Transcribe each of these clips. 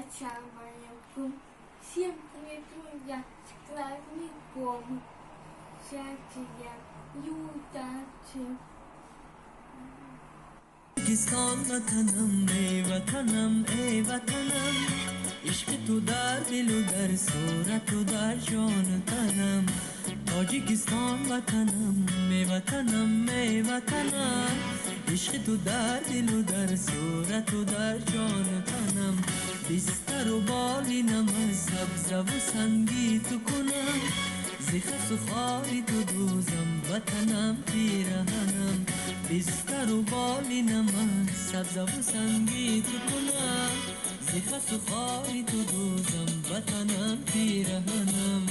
Ассаламу всем привет, друзья, с праздником, счастья и удачи. पाकिस्तान वतनम ए वतनम इश्क तो दार दिलो दर सूरत तो दार जान तनम ताजिकिस्तान वतनम ए वतनम इश्क तो दार दिलो दर सूरत तो दार जान तनम बिस्तर و بالینم سبز و سنگیت کنم زخس و خاری تو دوزم وطنم پیرهنم بستر و بالینم سبز و سنگیت کنم زخس و خاری تو دوزم وطنم پیرهنم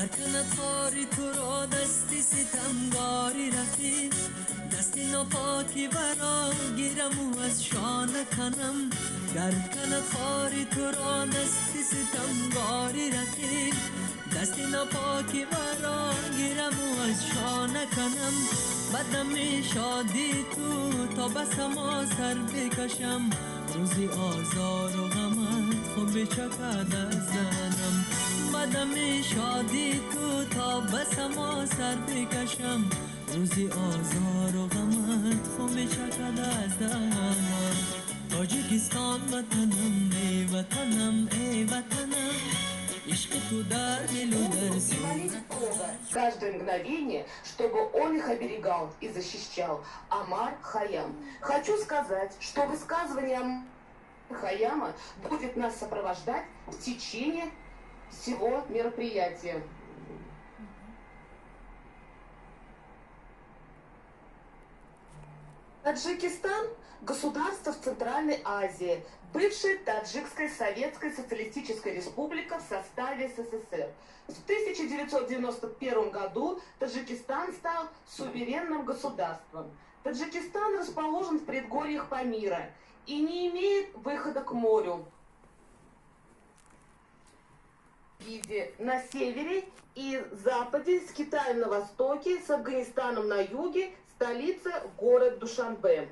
گر کند خاری تو را دستی ستمگاری رفیق دستی ناپاکی برا گیرم و از شانه کنم گر کند خاری تو را دستی ستمگاری رفیق دستی ناپاکی برا گیرم و از شانه کنم بدم شادی تو تا بس ما سر بکشم روزی آزار و غمت خود بچکد از زنم بدم شادی تو تا بس ما سر بکشم روزی آزار و غمت خود بچکد از زنم تاجیکستان وطنم ای وطنم عشق تو در دل و در каждое мгновение, чтобы он их оберегал и защищал. Омар Хайям. Хочу сказать, что высказывание Омара Хайяма будет нас сопровождать в течение всего мероприятия. Таджикистан – государство в Центральной Азии, бывшая Таджикская Советская Социалистическая Республика в составе СССР. В 1991 году Таджикистан стал суверенным государством. Таджикистан расположен в предгорьях Памира и не имеет выхода к морю. На севере и западе, с Китаем на востоке, с Афганистаном на юге, столица – город Душанбе.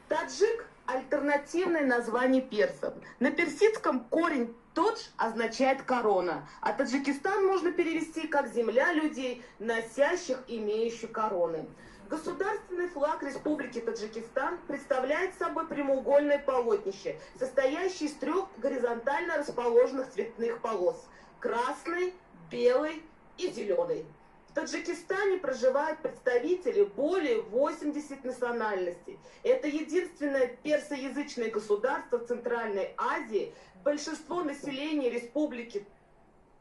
Таджик – альтернативное название персов. На персидском корень «тодж» означает «корона», а Таджикистан можно перевести как «земля людей, носящих, имеющих короны». Государственный флаг Республики Таджикистан представляет собой прямоугольное полотнище, состоящее из трех горизонтально расположенных цветных полос – красной, белой и зеленой. В Таджикистане проживают представители более 80 национальностей. Это единственное персоязычное государство в Центральной Азии. Большинство населения республики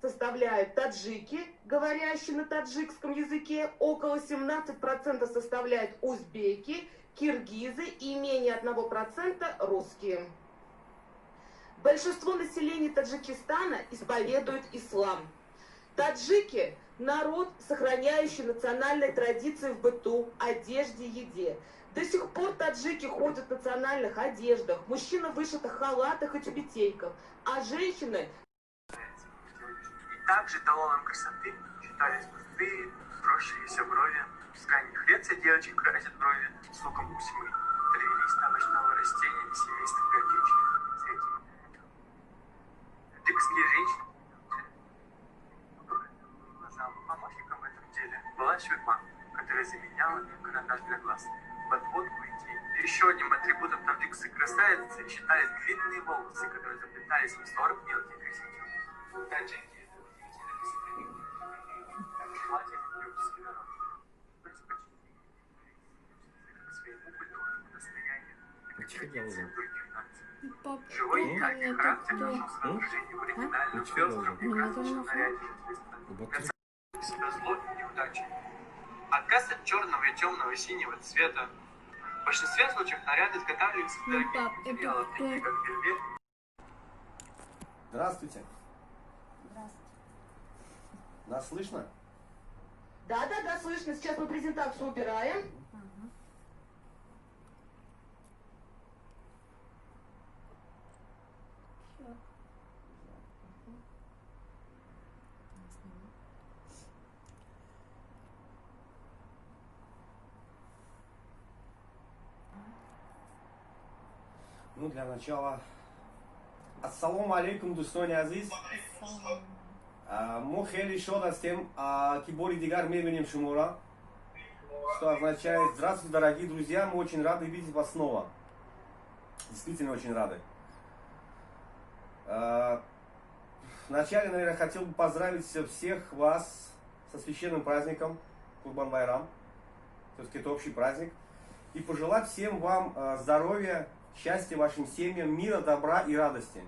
составляют таджики, говорящие на таджикском языке, около 17% составляют узбеки, киргизы и менее 1% русские. Большинство населения Таджикистана исповедует ислам. Таджики – народ, сохраняющий национальные традиции в быту, одежде, еде. До сих пор таджики ходят в национальных одеждах, мужчины в вышитых халатах и тюбетейках, а женщины... И также эталоном красоты считались густые, сросшиеся брови. С ранних лет все девочки красят брови с луком усьмы. Травянистого овощного растения семейства гордечных. Таджикские женщины помощником в этом деле была шурма, которая заменяла карандаш для глаз, подводку и тень. Еще одним атрибутом таджикской красавицы считались длинные волосы, которые заплетались в 40 мелких косичек. Таджики – это удивительно дисциплинированные, как платье любительские народы. К своему культурному достоянию, так и традициям других наций. Живой и яркий характер нашел свое выражение в оригинальном, пестром и красочном наряде. Себя зло и неудачи. Отказ от черного и темного синего цвета. В большинстве случаев наряды изготавливаются из дорогих материалов, таких как вельвет. Здравствуйте. Здравствуйте. Нас слышно? Да, слышно. Сейчас мы презентацию убираем. Ну, для начала. Ассаламу алейкум, Дустони Азиз. Мы хели шода с тем, кибори дигар мебенем шумора. Что означает: здравствуйте, дорогие друзья, мы очень рады видеть вас снова. Действительно очень рады. Вначале, наверное, хотел бы поздравить всех вас со священным праздником Курбан-Байрам. Все-таки это общий праздник. И пожелать всем вам здоровья, счастья вашим семьям, мира, добра и радости.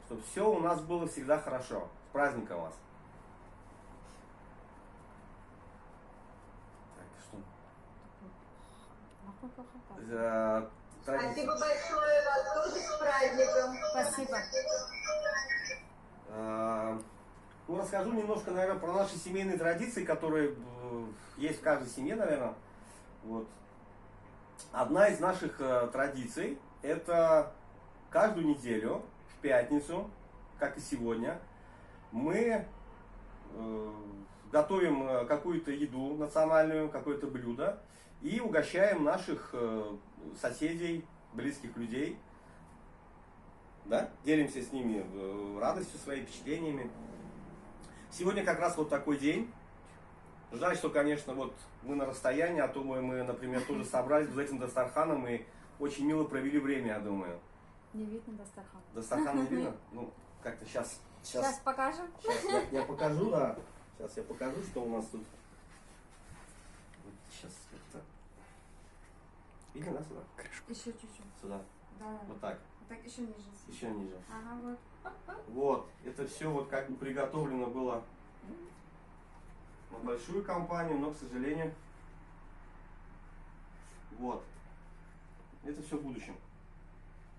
Чтобы все у нас было всегда хорошо. С праздником вас. Спасибо большое, вас тоже с праздником. Спасибо. Ну, расскажу немножко, наверное, про наши семейные традиции, которые есть в каждой семье, наверное. Вот. Одна из наших традиций – это каждую неделю, в пятницу, как и сегодня, мы готовим какую-то еду национальную, какое-то блюдо и угощаем наших соседей, близких людей. Да? Делимся с ними радостью, своими впечатлениями. Сегодня как раз вот такой день. Жаль, что, конечно, вот мы на расстоянии, а то мы, например, тоже собрались за этим Дастарханом и очень мило провели время, я думаю. Не видно Дастархан. Дастархан не видно? Ну, как-то сейчас. Сейчас покажем. Сейчас я покажу, да. Сейчас я покажу, что у нас тут. Вот сейчас как-то. Видно, да, сюда? Еще чуть-чуть. Сюда. Да. Вот так. Так, еще ниже. Еще ниже. Ага, вот. Вот. Это все вот как бы приготовлено было на большую компанию, но, к сожалению, вот. Это все в будущем.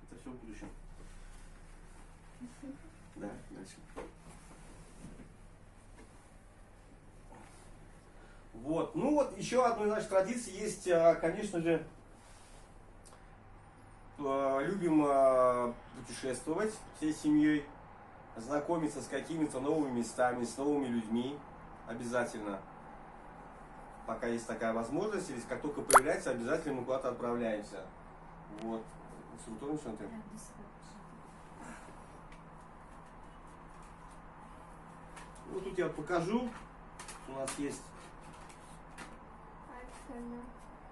Это все в будущем. Да, дальше. Вот. Ну вот, еще одной из наших традиций есть, конечно же, любим путешествовать всей семьей, знакомиться с какими-то новыми местами, с новыми людьми. Обязательно. Пока есть такая возможность, или как только появляется, обязательно мы куда-то отправляемся. Вот. Вот тут я покажу. У нас есть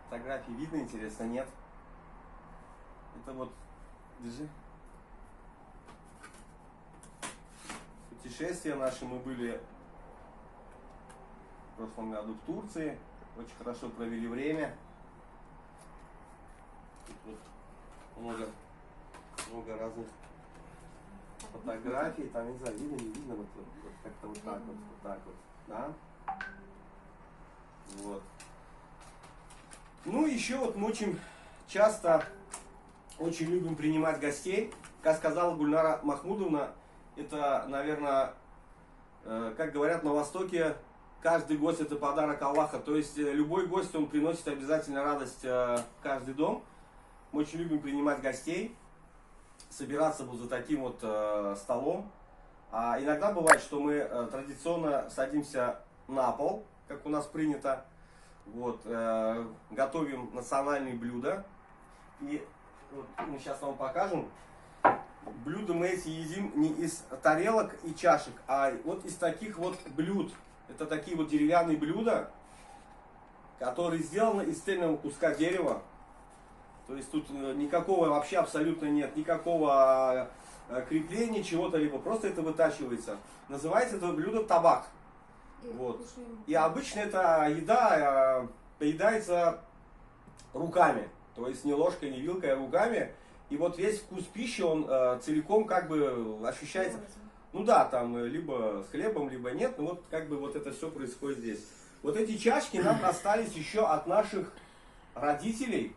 фотографии. Видно, интересно, нет? Это вот, держи. Путешествия наши, мы были в прошлом году в Турции. Очень хорошо провели время. Тут вот много разных фотографий. Там, не знаю, видно, не видно, вот как-то вот так вот, да? Вот. Ну, еще вот мы очень часто очень любим принимать гостей. Как сказала Гульнара Махмудовна, это, наверное, как говорят на Востоке, каждый гость — это подарок Аллаха. То есть любой гость, он приносит обязательно радость в каждый дом. Мы очень любим принимать гостей, собираться вот за таким вот столом. А иногда бывает, что мы традиционно садимся на пол, как у нас принято. Вот, готовим национальные блюда. И вот мы сейчас вам покажем. Блюда мы эти едим не из тарелок и чашек, а вот из таких вот блюд. Это такие вот деревянные блюда, которые сделаны из цельного куска дерева. То есть тут никакого вообще абсолютно нет, никакого крепления чего-то, либо просто это вытачивается. Называется это блюдо табак. Вот. И обычно эта еда поедается руками. То есть не ложкой, не вилкой, а руками. И вот весь вкус пищи, он целиком как бы ощущается. Ну да, там либо с хлебом, либо нет. Но вот как бы вот это все происходит здесь. Вот эти чашки нам достались еще от наших родителей.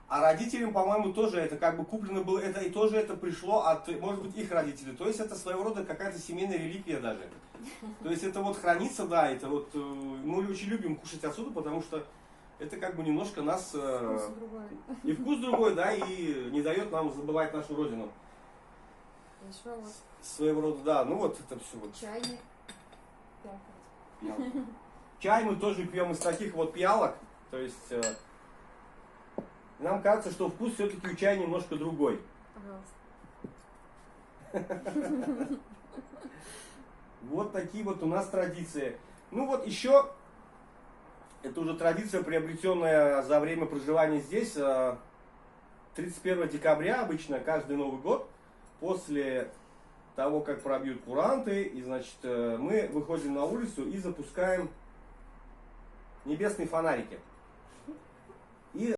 А родителям, по-моему, тоже это как бы куплено было, это и тоже это пришло от, может быть, их родителей. То есть это своего рода какая-то семейная реликвия даже. То есть это вот хранится, да, это вот мы очень любим кушать отсюда, потому что это как бы немножко нас и вкус другой, да, и не дает нам забывать нашу родину. Своего рода, да, ну вот это все вот. Чайник. Чай мы тоже пьем из таких вот пиалок, то есть нам кажется, что вкус все-таки у чая немножко другой. Пожалуйста. Вот такие вот у нас традиции. Ну вот еще, это уже традиция, приобретенная за время проживания здесь. 31 декабря обычно каждый Новый год, после того, как пробьют куранты, и, значит, мы выходим на улицу и запускаем небесные фонарики.